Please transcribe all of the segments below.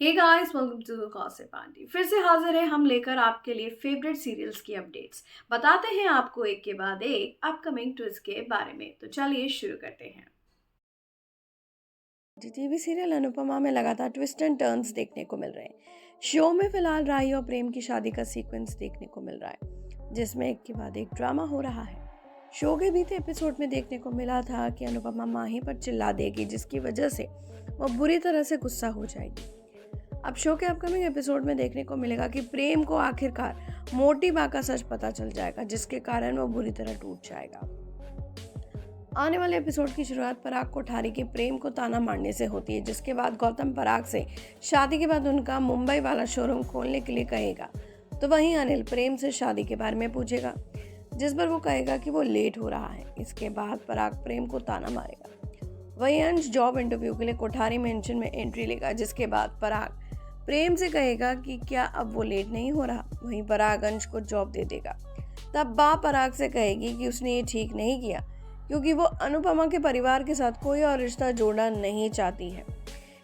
Hey guys, welcome to the gossip aunty. फिर से हाजिर है हम लेकर आपके लिए फेवरेट सीरियल्स की अपडेट्स। बताते हैं आपको एक के बाद एक अपकमिंग ट्विस्ट के बारे में। तो चलिए शुरू करते हैं। टीवी सीरियल अनुपमा में लगातार ट्विस्ट एंड टर्न्स देखने को मिल रहे हैं। शो में फिलहाल राही और प्रेम की शादी का सीक्वेंस देखने को मिल रहा है, जिसमें एक के बाद एक ड्रामा हो रहा है। शो के बीते एपिसोड में देखने को मिला था कि अनुपमा माही पर चिल्ला देगी, जिसकी वजह से वो बुरी तरह से गुस्सा हो जाएगी। अब शो के अपकमिंग एपिसोड में देखने को मिलेगा कि प्रेम को आखिरकार मोटी बात का सच पता चल जाएगा, जिसके कारण वो बुरी तरह टूट जाएगा। आने वाले एपिसोड की शुरुआत पराग कोठारी के प्रेम को ताना मारने से होती है, जिसके बाद गौतम पराग से शादी के बाद उनका मुंबई वाला शोरूम खोलने के लिए कहेगा। तो वहीं अनिल प्रेम से शादी के बारे में पूछेगा, जिस पर वो कहेगा कि वो लेट हो रहा है। इसके बाद पराग प्रेम को ताना मारेगा। वहीं अंश जॉब इंटरव्यू के लिए कोठारी मेंशन में एंट्री लेगा, जिसके बाद पराग प्रेम से कहेगा कि क्या अब वो लेट नहीं हो रहा। वहीं पराग अंश को जॉब दे देगा। तब बा पराग से कहेगी कि उसने ये ठीक नहीं किया, क्योंकि वो अनुपमा के परिवार के साथ कोई और रिश्ता जोड़ना नहीं चाहती है।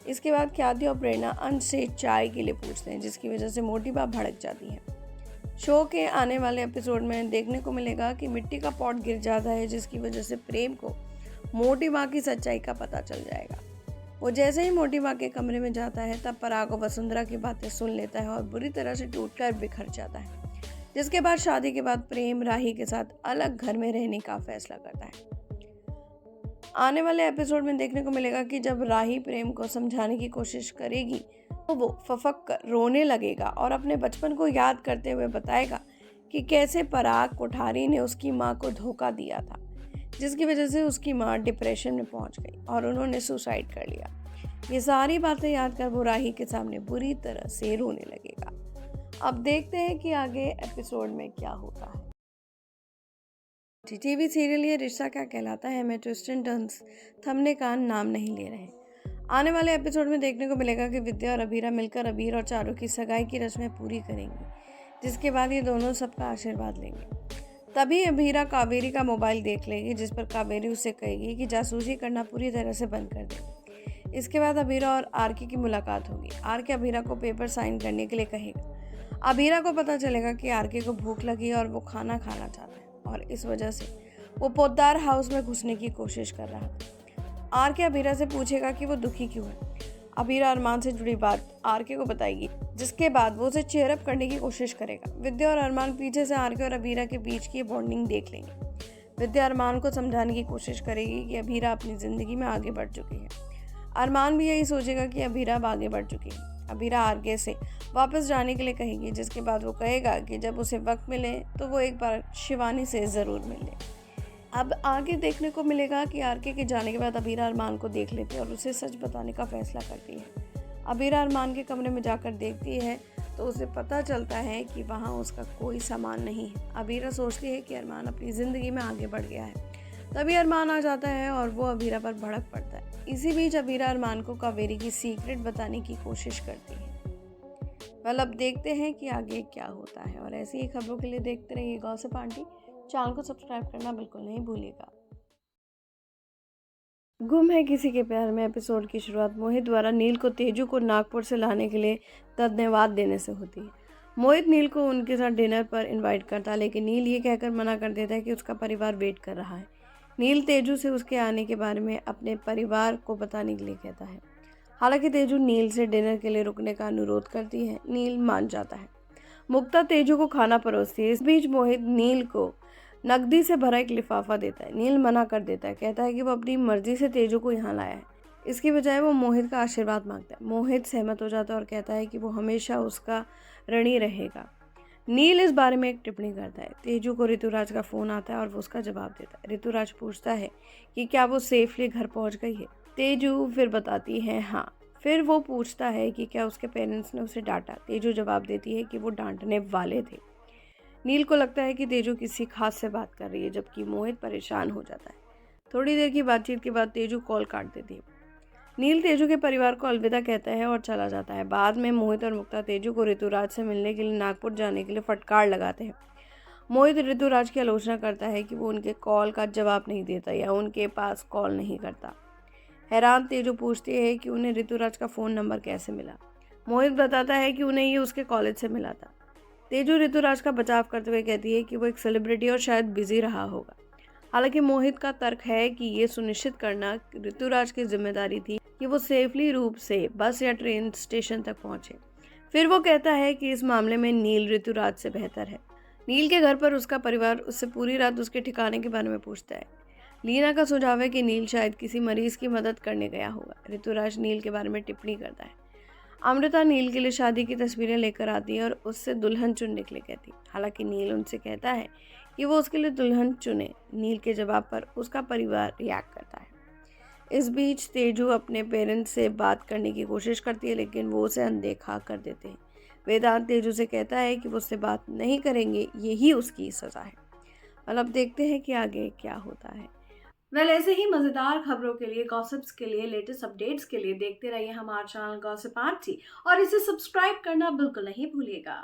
इसके बाद ख्याति और प्रेरणा अंश से चाय के लिए पूछते हैं, जिसकी वजह से मोटी बा भड़क जाती है। शो के आने वाले एपिसोड में देखने को मिलेगा कि मिट्टी का पॉट गिर जाता है, जिसकी वजह से प्रेम को मोटी बा की सच्चाई का पता चल जाएगा। वो जैसे ही मोटी बा के कमरे में जाता है, तब पराग और वसुंधरा की बातें सुन लेता है और बुरी तरह से टूटकर बिखर जाता है। जिसके बाद शादी के बाद प्रेम राही के साथ अलग घर में रहने का फैसला करता है। आने वाले एपिसोड में देखने को मिलेगा कि जब राही प्रेम को समझाने की कोशिश करेगी, तो वो फफक कर रोने लगेगा और अपने बचपन को याद करते हुए बताएगा कि कैसे पराग कोठारी ने उसकी माँ को धोखा दिया था, जिसकी वजह से उसकी माँ डिप्रेशन में पहुंच गई और उन्होंने सुसाइड कर लिया। ये सारी बातें याद कर वो राही के सामने बुरी तरह से रोने लगेगा। अब देखते हैं कि आगे एपिसोड में क्या होता है। टीवी सीरियल ये रिश्ता क्या कहलाता है में ट्विस्ट एंड टर्न्स थमने का नाम नहीं ले रहे हैं। आने वाले एपिसोड में देखने को मिलेगा कि विद्या और अभीरा मिलकर अबीर और चारू की सगाई की रस्में पूरी करेंगी, जिसके बाद ये दोनों सबका आशीर्वाद लेंगे। तभी अभीरा कावेरी का मोबाइल देख लेगी, जिस पर कावेरी उससे कहेगी कि जासूसी करना पूरी तरह से बंद कर दे। इसके बाद अभीरा और आरके की मुलाकात होगी। आरके अभीरा को पेपर साइन करने के लिए कहेगा। अभीरा को पता चलेगा कि आरके को भूख लगी और वो खाना खाना चाहता है, और इस वजह से वो पोद्दार हाउस में घुसने की कोशिश कर रहा था। आरके अभीरा से पूछेगा कि वो दुखी क्यों है। अभीरा अरमान से जुड़ी बात आरके को बताएगी, जिसके बाद वो उसे चेयर अप करने की कोशिश करेगा। विद्या और अरमान पीछे से आरके और अभीरा के बीच की बॉन्डिंग देख लेंगे। विद्या अरमान को समझाने की कोशिश करेगी कि अभीरा अपनी जिंदगी में आगे बढ़ चुकी है। अरमान भी यही सोचेगा कि अभीरा अब आगे बढ़ चुकी है। अभीरा आरके से वापस जाने के लिए कहेगी, जिसके बाद वो कहेगा कि जब उसे वक्त मिले तो वो एक बार शिवानी से ज़रूर मिले। अब आगे देखने को मिलेगा कि आरके के जाने के बाद अभीरा अरमान को देख लेती है और उसे सच बताने का फैसला करती है। अभीरा अरमान के कमरे में जाकर देखती है तो उसे पता चलता है कि वहाँ उसका कोई सामान नहीं है। अभीरा सोचती है कि अरमान अपनी ज़िंदगी में आगे बढ़ गया है। तभी अरमान आ जाता है और वो अभीरा पर भड़क पड़ता है। इसी बीच अभीरा अरमान को कावेरी की सीक्रेट बताने की कोशिश करती है। वेल, अब देखते हैं कि आगे क्या होता है, और ऐसी ही खबरों के लिए देखते रहिए गॉसिप आंटी। चैनल को सब्सक्राइब करना बिल्कुल नहीं भूलिएगा। गुम है किसी के प्यार में एपिसोड की शुरुआत मोहित द्वारा नील को तेजू को नागपुर से लाने के लिए धन्यवाद देने से होती है। मोहित नील को उनके साथ डिनर पर इनवाइट करता है, लेकिन नील ये कहकर मना कर देता है कि उसका परिवार वेट कर रहा है। नील तेजू से उसके आने के बारे में अपने परिवार को बताने के लिए कहता है। हालांकि तेजू नील से डिनर के लिए रुकने का अनुरोध करती है। नील मान जाता है। मुक्ता तेजू को खाना परोसती है। इस बीच मोहित नील को नकदी से भरा एक लिफाफा देता है। नील मना कर देता है, कहता है कि वो अपनी मर्जी से तेजू को यहाँ लाया है। इसकी बजाय वो मोहित का आशीर्वाद मांगता है। मोहित सहमत हो जाता है और कहता है कि वो हमेशा उसका ऋणी रहेगा। नील इस बारे में एक टिप्पणी करता है। तेजू को ऋतुराज का फ़ोन आता है और वो उसका जवाब देता है। ऋतुराज पूछता है कि क्या वो सेफली घर पहुंच गई है। तेजू फिर बताती है हाँ। फिर वो पूछता है कि क्या उसके पेरेंट्स ने उसे डांटा। तेजू जवाब देती है कि वो डांटने वाले थे। नील को लगता है कि तेजू किसी खास से बात कर रही है, जबकि मोहित परेशान हो जाता है। थोड़ी देर की बातचीत के बाद तेजू कॉल काट देती है। नील तेजू के परिवार को अलविदा कहता है और चला जाता है। बाद में मोहित और मुक्ता तेजू को ऋतुराज से मिलने के लिए नागपुर जाने के लिए फटकार लगाते हैं। मोहित ऋतुराज की आलोचना करता है कि वो उनके कॉल का जवाब नहीं देता या उनके पास कॉल नहीं करता। हैरान तेजू पूछती है कि उन्हें ऋतुराज का फ़ोन नंबर कैसे मिला। मोहित बताता है कि उन्हें ये उसके कॉलेज से मिला था। तेजू ऋतुराज का बचाव करते हुए कहती है कि वो एक सेलिब्रिटी और शायद बिजी रहा होगा। हालांकि मोहित का तर्क है कि ये सुनिश्चित करना ऋतुराज की जिम्मेदारी थी कि वो सेफली रूप से बस या ट्रेन स्टेशन तक पहुंचे। फिर वो कहता है कि इस मामले में नील ऋतुराज से बेहतर है। नील के घर पर उसका परिवार उससे पूरी रात उसके ठिकाने के बारे में पूछता है। लीना का सुझाव है कि नील शायद किसी मरीज की मदद करने गया होगा। ऋतुराज नील के बारे में टिप्पणी करता है। अमृता नील के लिए शादी की तस्वीरें लेकर आती है और उससे दुल्हन चुनने के लिए कहती है। हालांकि नील उनसे कहता है कि वो उसके लिए दुल्हन चुने। नील के जवाब पर उसका परिवार रिएक्ट करता है। इस बीच तेजू अपने पेरेंट्स से बात करने की कोशिश करती है, लेकिन वो उसे अनदेखा कर देते हैं। वेदांत तेजू से कहता है कि वो उससे बात नहीं करेंगे, यही उसकी सज़ा है। और अब देखते हैं कि आगे क्या होता है। वेल, ऐसे ही मज़ेदार खबरों के लिए, गॉसिप्स के लिए, लेटेस्ट अपडेट्स के लिए देखते रहिए हमारा चैनल गॉसिप आरती और इसे सब्सक्राइब करना बिल्कुल नहीं भूलिएगा।